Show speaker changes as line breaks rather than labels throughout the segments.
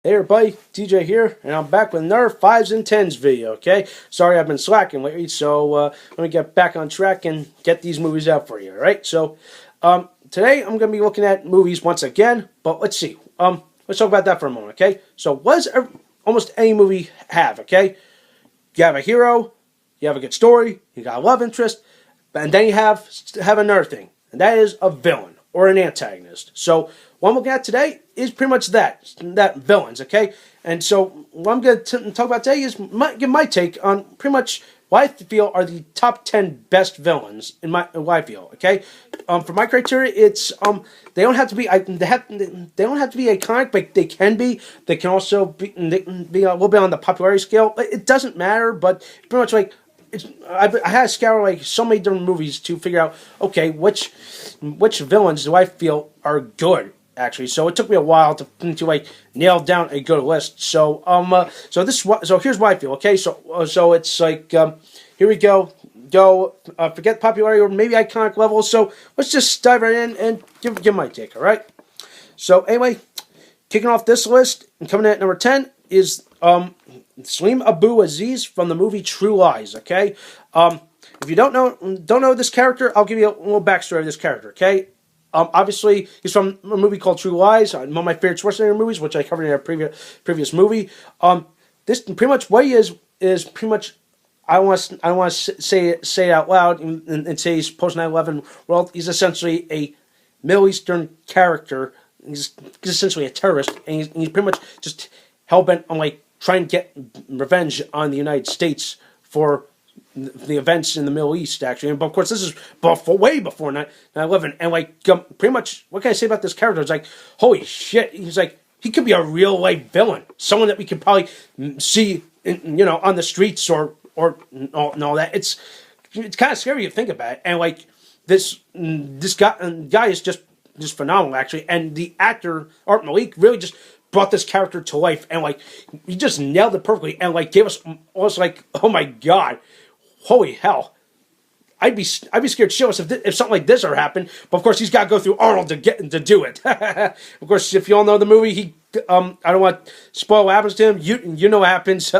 Hey everybody, TJ here, and I'm back with another 5s and 10s video, okay? Sorry I've been slacking lately, so let me get back on track and get these movies out for you, alright? So, today I'm going to be looking at movies once again, but let's see. Let's talk about that for a moment, okay? So, what does almost any movie have, okay? You have a hero, you have a good story, you got a love interest, and then you have another thing, and that is a villain or an antagonist. So what I'm looking at today is pretty much that villains, okay? And so what I'm going to talk about today is give my take on pretty much what I feel are the top 10 best villains in what I feel, okay? For my criteria, it's they don't have to be they don't have to be iconic, but they can be. They can also be a little bit on the popularity scale. It doesn't matter, but pretty much like I had to scour like so many different movies to figure out, okay, which villains do I feel are good, actually. So it took me a while to like nail down a good list. So so here's what I feel. Okay, so it's like here we go. Forget popularity or maybe iconic levels. So let's just dive right in and give my take. All right. So anyway, kicking off this list and coming in at number 10 is Salim Abu Aziz from the movie True Lies. Okay, if you don't know this character, I'll give you a little backstory of this character. Okay, obviously he's from a movie called True Lies, one of my favorite Schwarzenegger movies, which I covered in a previous movie. This pretty much what he is pretty much. I want to say it out loud and say he's post 9/11 world. He's essentially a Middle Eastern character. He's essentially a terrorist, and he's pretty much just hell-bent on like trying to get revenge on the United States for the events in the Middle East, actually. And of course, this is way before 9/11. And like pretty much, what can I say about this character? It's like, holy shit! He's like, he could be a real life villain, someone that we could probably see, on the streets or all that. It's kind of scary to think about it. And like this guy is just phenomenal, actually. And the actor Art Malik really just brought this character to life, and like he just nailed it perfectly, and like gave us almost like, oh my god, holy hell, I'd be scared shitless if something like this ever happened. But of course, he's got to go through Arnold to do it. Of course, if you all know the movie, I don't want to spoil what happens to him. You know what happens.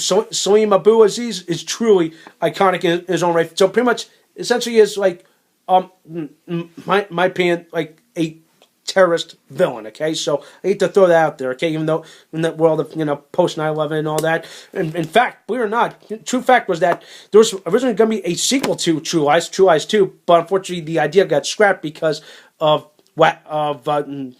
So Salim Abu Aziz is truly iconic in his own right. So pretty much, essentially, is like my opinion, like a terrorist villain. Okay, so I hate to throw that out there. Okay, even though in that world of post 9/11 and all that, and in fact, believe it or not, true fact was that there was originally going to be a sequel to True Lies 2, but unfortunately the idea got scrapped because of the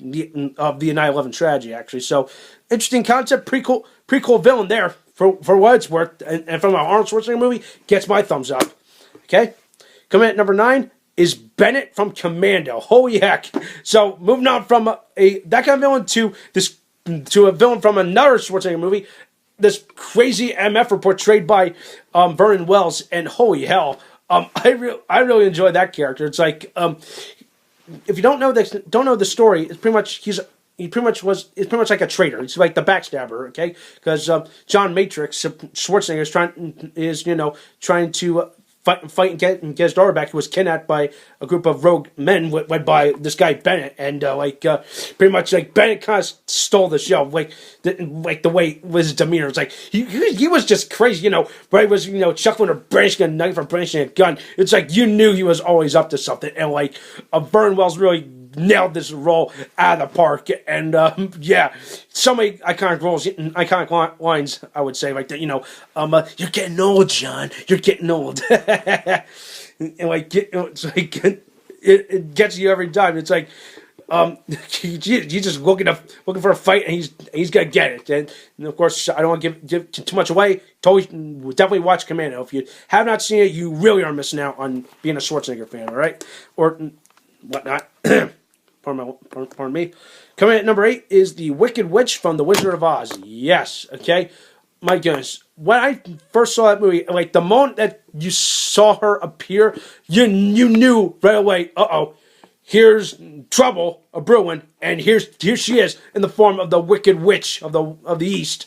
9/11 tragedy, actually. So interesting concept, pretty cool villain there for what it's worth, and from an Arnold Schwarzenegger movie, gets my thumbs up. Okay, coming at number 9 is Bennett from Commando. Holy heck! So moving on from that kind of villain to a villain from another Schwarzenegger movie, this crazy MF portrayed by Vernon Wells, and holy hell, I really enjoy that character. It's like if you don't know the story, it's pretty much it's pretty much like a traitor. It's like the backstabber, okay? Because John Matrix Schwarzenegger is trying to fight and get his daughter back, who was kidnapped by a group of rogue men led by this guy Bennett, and pretty much like Bennett kind of stole the show, like the way was his demeanor. It's like he was just crazy, but he was chuckling or brandishing a knife or brandishing a gun. It's like you knew he was always up to something, and like Vernon Wells really nailed this role out of the park, and yeah, so many iconic roles, iconic lines, I would say, like that. You're getting old, John. You're getting old, and like it's like it gets you every time. It's like he's just looking for a fight, and he's gonna get it. And of course, I don't want to give too much away. Definitely watch Commando. If you have not seen it, you really are missing out on being a Schwarzenegger fan. All right, or whatnot. Pardon me. Coming at number 8 is the Wicked Witch from The Wizard of Oz. Yes, okay. My goodness, when I first saw that movie, like the moment that you saw her appear, you knew right away. Here's trouble a brewing, and here she is in the form of the Wicked Witch of the East,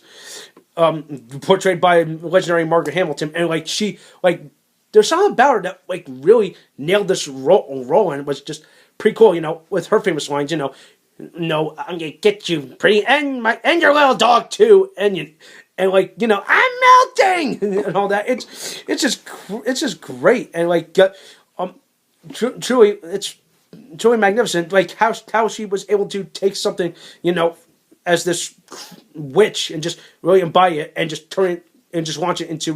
portrayed by legendary Margaret Hamilton, and like there's something about her that like really nailed this role, and it was just pretty cool, with her famous lines, no, I'm gonna get you, pretty, and your little dog too, and like, I'm melting and all that. It's just great, and like, truly, it's truly magnificent. Like how she was able to take something, as this witch, and just really embody it, and just turn it and just launch it into,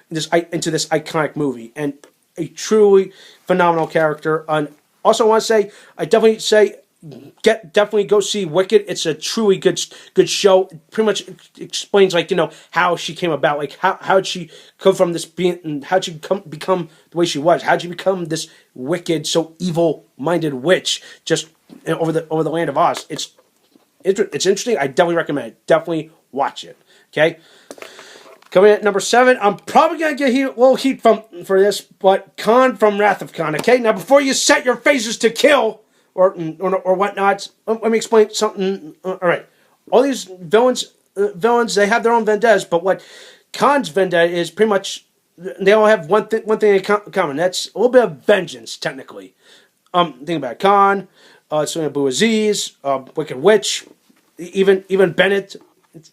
this iconic movie, and a truly phenomenal character. And also, I want to say, I definitely say, definitely go see Wicked. It's a truly good show. It pretty much explains, like, how she came about, like how did she come from this being, how did she become the way she was, how did she become this wicked, so evil minded witch just over the land of Oz. It's interesting. I definitely recommend it. Definitely watch it. Okay. Coming at number 7, I'm probably gonna get a little heat for this, but Khan from Wrath of Khan. Okay, now before you set your faces to kill or whatnot, let me explain something. All right, all these villains, they have their own vendettas, but what Khan's vendetta is, pretty much, they all have one thing in common. That's a little bit of vengeance, technically. Think about it. Khan, Abu Aziz, Wicked Witch, even Bennett.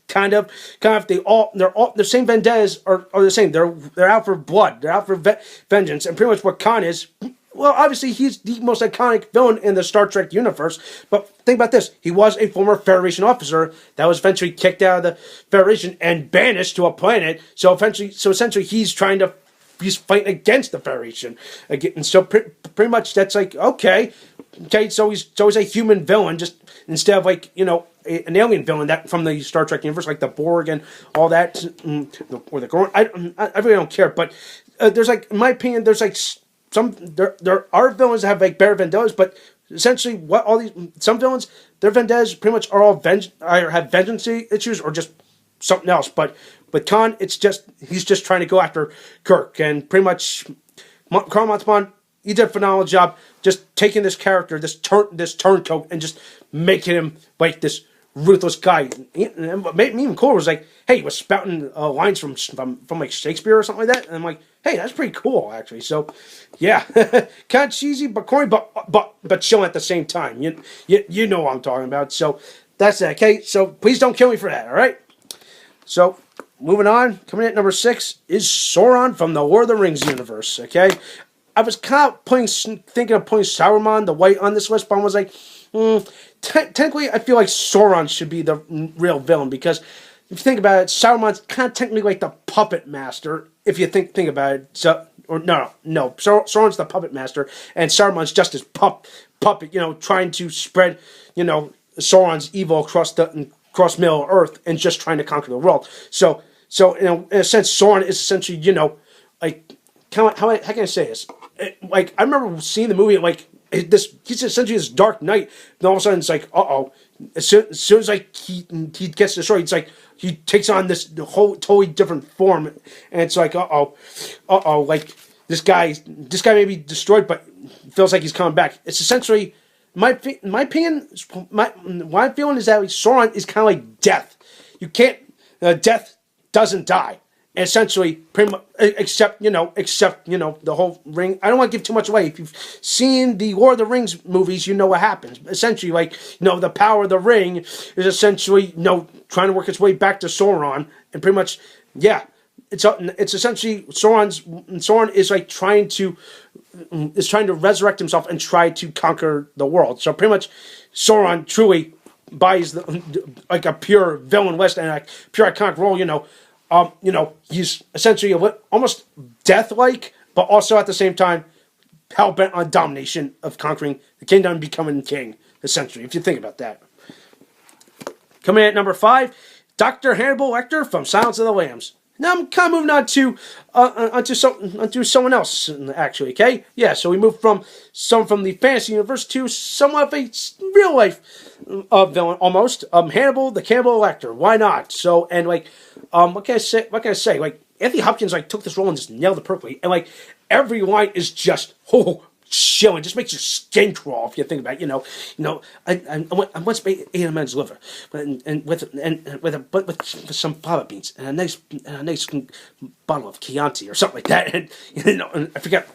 Kind of, they're all the same vendettas are the same. They're out for blood. They're out for vengeance. And pretty much what Khan is, well, obviously he's the most iconic villain in the Star Trek universe. But think about this: he was a former Federation officer that was eventually kicked out of the Federation and banished to a planet. So essentially, he's fighting against the Federation again. And so pretty much that's like, okay. So he's always a human villain, just instead of, like, an alien villain that from the Star Trek universe, like the Borg and all that, or the Gorn. I really don't care, but there's, like, in my opinion, there's, like, there are villains that have, like, better vendettas, but essentially what all these some villains, their vendettas pretty much are all either have vengeance issues or just something else. But Khan, he's just trying to go after Kirk, and pretty much Karl Montalban, he did a phenomenal job just taking this character, this turncoat, and just making him like this ruthless guy. And what made me even cooler was, like, hey, he was spouting lines from like Shakespeare or something like that, and I'm like, hey, that's pretty cool, actually. So, yeah, kind of cheesy but corny, but chilling at the same time. You know what I'm talking about. So that's that. Okay, so please don't kill me for that. All right. So, moving on, coming in at number 6 is Sauron from the Lord of the Rings universe. Okay, I was kind of thinking of putting Saruman the White on this list, but I was like, technically, I feel like Sauron should be the real villain, because if you think about it, Saruman's kind of technically like the puppet master. If you think about it, Sauron's the puppet master, and Saruman's just his puppet, trying to spread, Sauron's evil across Middle Earth, and just trying to conquer the world. So in a sense, Sauron is essentially, like, how can I say this? Like, I remember seeing the movie, like, he's essentially this dark knight, and all of a sudden it's like, as soon as like he gets destroyed, it's like he takes on this whole totally different form, and it's like, like this guy may be destroyed, but feels like he's coming back. It's essentially, my opinion, what I'm feeling is that, like, Sauron is kind of like death. You can't, death doesn't die. Essentially, pretty much, except the whole ring. I don't want to give too much away. If you've seen the Lord of the Rings movies, you know what happens. Essentially, like, the power of the ring is essentially, trying to work its way back to Sauron, and pretty much, yeah, it's essentially Sauron is like trying to resurrect himself and try to conquer the world. So pretty much, Sauron truly buys like a pure villain west and like pure iconic role. He's essentially almost death-like, but also at the same time hell-bent on domination of conquering the kingdom and becoming king, essentially, if you think about that. Coming in at number 5, Dr. Hannibal Lecter from Silence of the Lambs. Now I'm kind of moving onto someone else, actually, okay? Yeah, so we moved from someone from the fantasy universe to somewhat of a real-life villain, almost. Hannibal the Cannibal Lecter. Why not? So, and, like, what can I say? Like, Anthony Hopkins, like, took this role and just nailed it perfectly. And, like, every line is just chilling, just makes your skin crawl if you think about it. I once ate a man's liver, with some fava beans and a nice bottle of Chianti or something like that. And and I forget.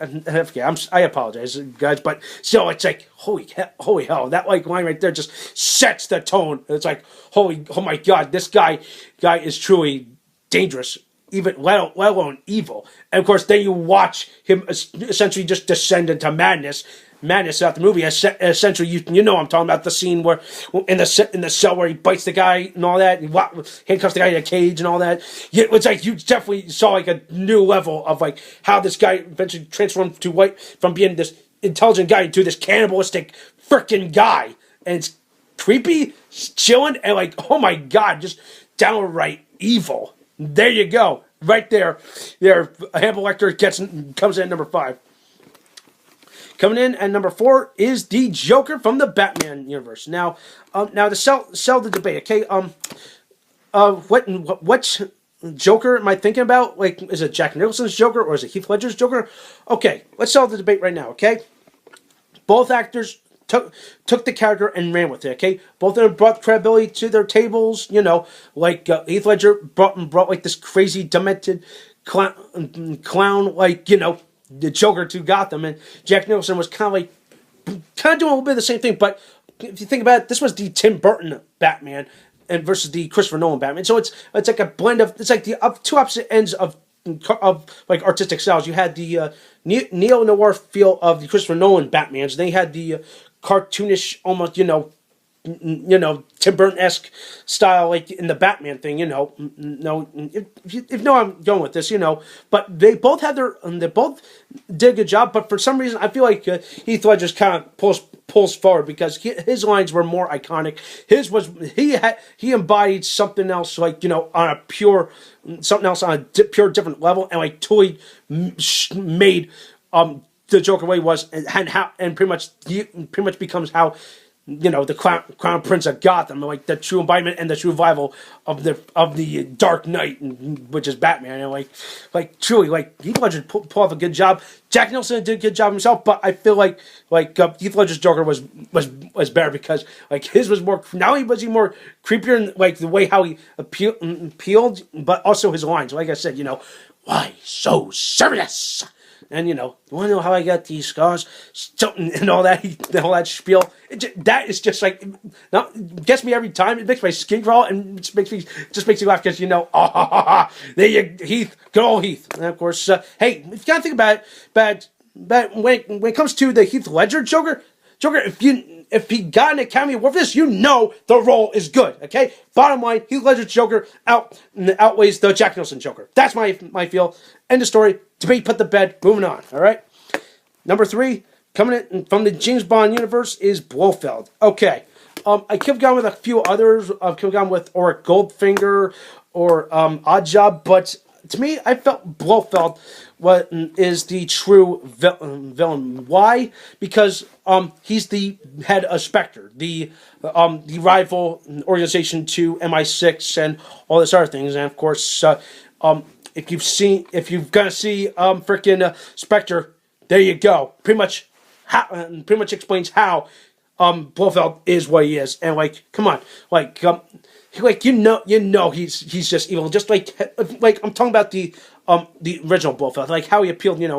I apologize, guys, but still, it's like holy hell, that like line right there just sets the tone. It's like oh my God, this guy is truly dangerous, even let alone evil. And of course, then you watch him essentially just descend into madness throughout the movie. Essentially, you know I'm talking about the scene where in the cell where he bites the guy and all that, and handcuffs the guy in a cage and all that. It's like you definitely saw like a new level of like how this guy eventually transformed from being this intelligent guy to this cannibalistic freaking guy, and it's creepy, chilling, and like oh my God, just downright evil. There you go, right there. Hannibal Lecter comes in at number 5. Coming in at number 4 is the Joker from the Batman universe. Now to sell the debate, okay? What Joker am I thinking about? Like, is it Jack Nicholson's Joker or is it Heath Ledger's Joker? Okay, let's sell the debate right now, okay? Both actors took the character and ran with it, okay? Both of them brought credibility to their tables, like Heath Ledger brought like this crazy, demented clown like, the Joker to Gotham, and Jack Nicholson was kind of doing a little bit of the same thing, but if you think about it, this was the Tim Burton Batman and versus the Christopher Nolan Batman, so it's like a blend of, it's like the two opposite ends of like artistic styles. You had the neo-noir feel of the Christopher Nolan Batmans, then you had the cartoonish, almost, Tim Burton-esque style, like in the Batman thing, if you know I'm going with this, but they both they both did a good job, but for some reason, I feel like Heath Ledger's kind of pulls forward because his lines were more iconic. He embodied something else, like, on a pure different level, and like totally made the Joker way he was, and pretty much becomes how the Crown Prince of Gotham, like the true embodiment and the true revival of the Dark Knight, which is Batman, and like truly, like Heath Ledger pulled off a good job. Jack Nicholson did a good job himself, but I feel like Heath Ledger's Joker was better because like his was more, not only was he more creepier in like the way how he appealed, but also his lines. Like I said, why so serious? And want to know how I got these scars? So, and all that spiel. That is just like, gets me every time. It makes my skin crawl and it makes me laugh because there you Heath, good old Heath. And of course, hey, if you gotta think about it, but when it comes to the Heath Ledger Joker, if he got an Academy Award for this, the role is good. Okay, bottom line, Heath Ledger's Joker outweighs the Jack Nicholson Joker. That's my feel. End of story. Debate put to bed. Moving on. All right. Number 3, coming in from the James Bond universe, is Blofeld. Okay. I could have gone with a few others. I could have gone with or Goldfinger or Oddjob, but to me, I felt Blofeld is the true villain. Why? Because he's the head of Spectre, the rival organization to MI6 and all this other things, and of course, if you're gonna see freaking Spectre, there you go. Pretty much explains how Blofeld is what he is, and like, come on, he's just evil, just like I'm talking about the original Blofeld, like how he appealed, in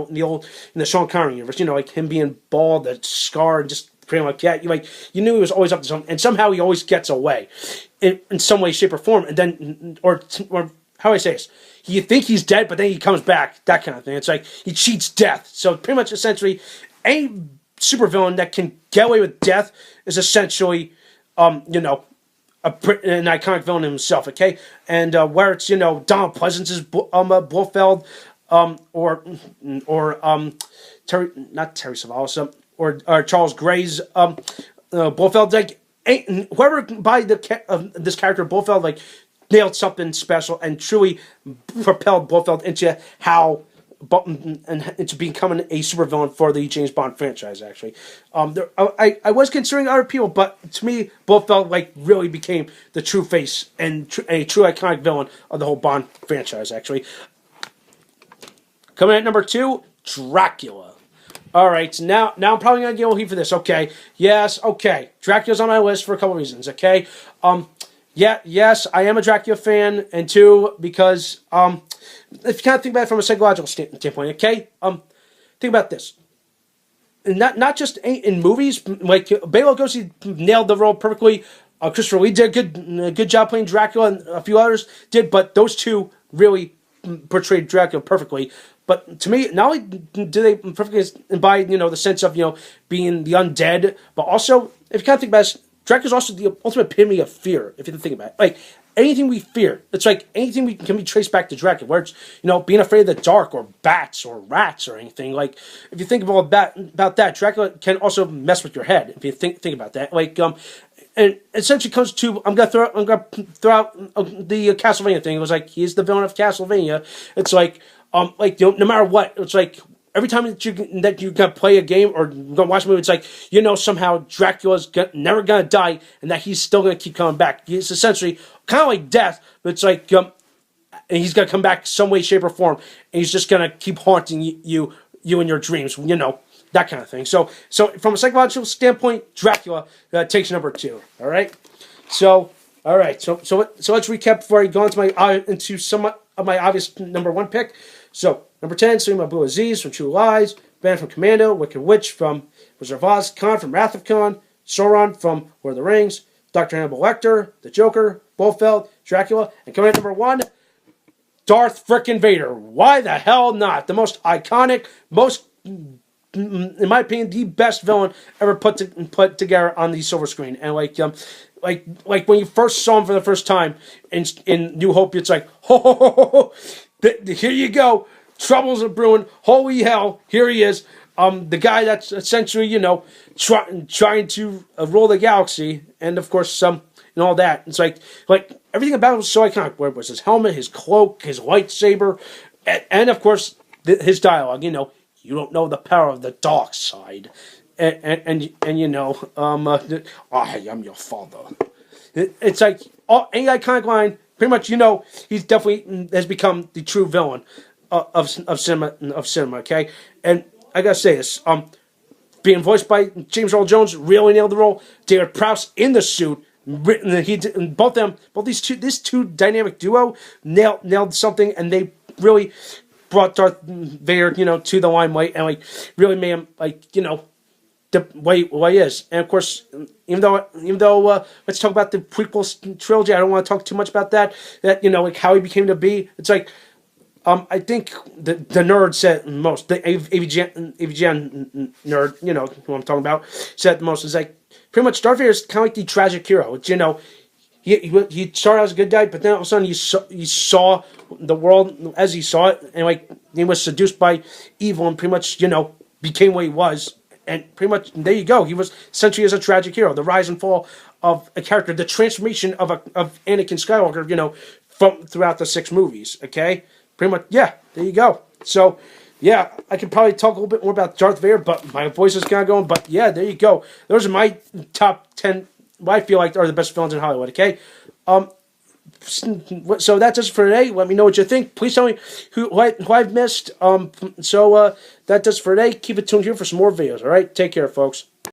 the Sean Connery universe, like him being bald, the scar, and just pretty much you knew he was always up to something, and somehow he always gets away, in some way, shape, or form, and then or how do I say this? You think he's dead, but then he comes back, that kind of thing. It's like he cheats death. So pretty much, essentially, any supervillain that can get away with death is essentially, an iconic villain himself. Okay, and where it's Donald Pleasence's Blofeld, or Terry Savalas, or Charles Gray's Blofeld. Like whoever by this character Blofeld, like, nailed something special and truly propelled Blofeld into into becoming a supervillain for the James Bond franchise. Actually, I was considering other people, but to me, Blofeld really became the true face and a true iconic villain of the whole Bond franchise. Actually, coming at number 2, Dracula. All right, so now I'm probably gonna get a little heat for this. Okay, yes, okay. Dracula's on my list for a couple reasons. Okay, yeah, yes, I am a Dracula fan, and two, because if you kind of think about it from a psychological standpoint, okay, think about this. Not just in movies, like Bela Lugosi nailed the role perfectly. Christopher Lee did a good job playing Dracula, and a few others did, but those two really portrayed Dracula perfectly. But to me, not only do they perfectly embody, the sense of, being the undead, but also, if you kind of think about it, Dracula's also the ultimate epitome of fear, if you think about it. Like, anything we fear, it's like anything we can be traced back to Dracula, where it's, being afraid of the dark, or bats, or rats, or anything. Like, if you think about that, Dracula can also mess with your head, if you think about that. Like, and essentially comes to, I'm gonna throw out the Castlevania thing. It was like, he's the villain of Castlevania. It's like, no matter what, it's like every time that you gonna play a game or gonna watch a movie, it's like, somehow Dracula's never gonna die, and that he's still gonna keep coming back. It's essentially kind of like death, but it's like, and he's gonna come back some way, shape, or form, and he's just gonna keep haunting you in your dreams. That kind of thing. So from a psychological standpoint, Dracula takes number 2. All right. So let's recap before I go into some of my obvious number 1 pick. So number 10, Salim Abu Aziz from True Lies, Ben from Commando, Wicked Witch from Wizard of Oz, Khan from Wrath of Khan, Sauron from Lord of the Rings, Dr. Hannibal Lecter, The Joker, Blofeld, Dracula, and coming in at number 1, Darth frickin' Vader. Why the hell not? The most iconic, in my opinion, the best villain ever put together on the silver screen. And like when you first saw him for the first time in New Hope, it's like, here you go, troubles are brewing. Holy hell, here he is. The guy that's essentially, trying to rule the galaxy, and of course, and all that. It's like everything about him was so iconic. Where it was his helmet, his cloak, his lightsaber, and of course his dialogue. You don't know the power of the dark side, I am your father. It's like any iconic line. Pretty much, he's definitely has become the true villain of cinema. Okay, and I gotta say this. Being voiced by James Earl Jones really nailed the role. David Prowse in the suit. These two dynamic duo nailed something, and they really brought Darth Vader, to the limelight, and really made him the way he is. And of course, even though let's talk about the prequel trilogy. I don't want to talk too much about that. How he became to be. It's like, I think the nerd said most. The AVGN nerd, who I'm talking about, said the most. Is like pretty much Darth Vader is kind of like the tragic hero. It's, he started as a good guy, but then all of a sudden you saw the world as he saw it, and he was seduced by evil, and pretty much became what he was, and pretty much there you go. He was essentially as a tragic hero, the rise and fall of a character, the transformation of Anakin Skywalker, from throughout the 6 movies. Okay, pretty much, yeah. There you go. So. Yeah, I could probably talk a little bit more about Darth Vader, but my voice is kind of going. But yeah, there you go. Those are my top 10. What I feel like are the best villains in Hollywood. Okay, so that's it for today. Let me know what you think. Please tell me who I've missed. That does it for today. Keep it tuned here for some more videos. All right, take care, folks.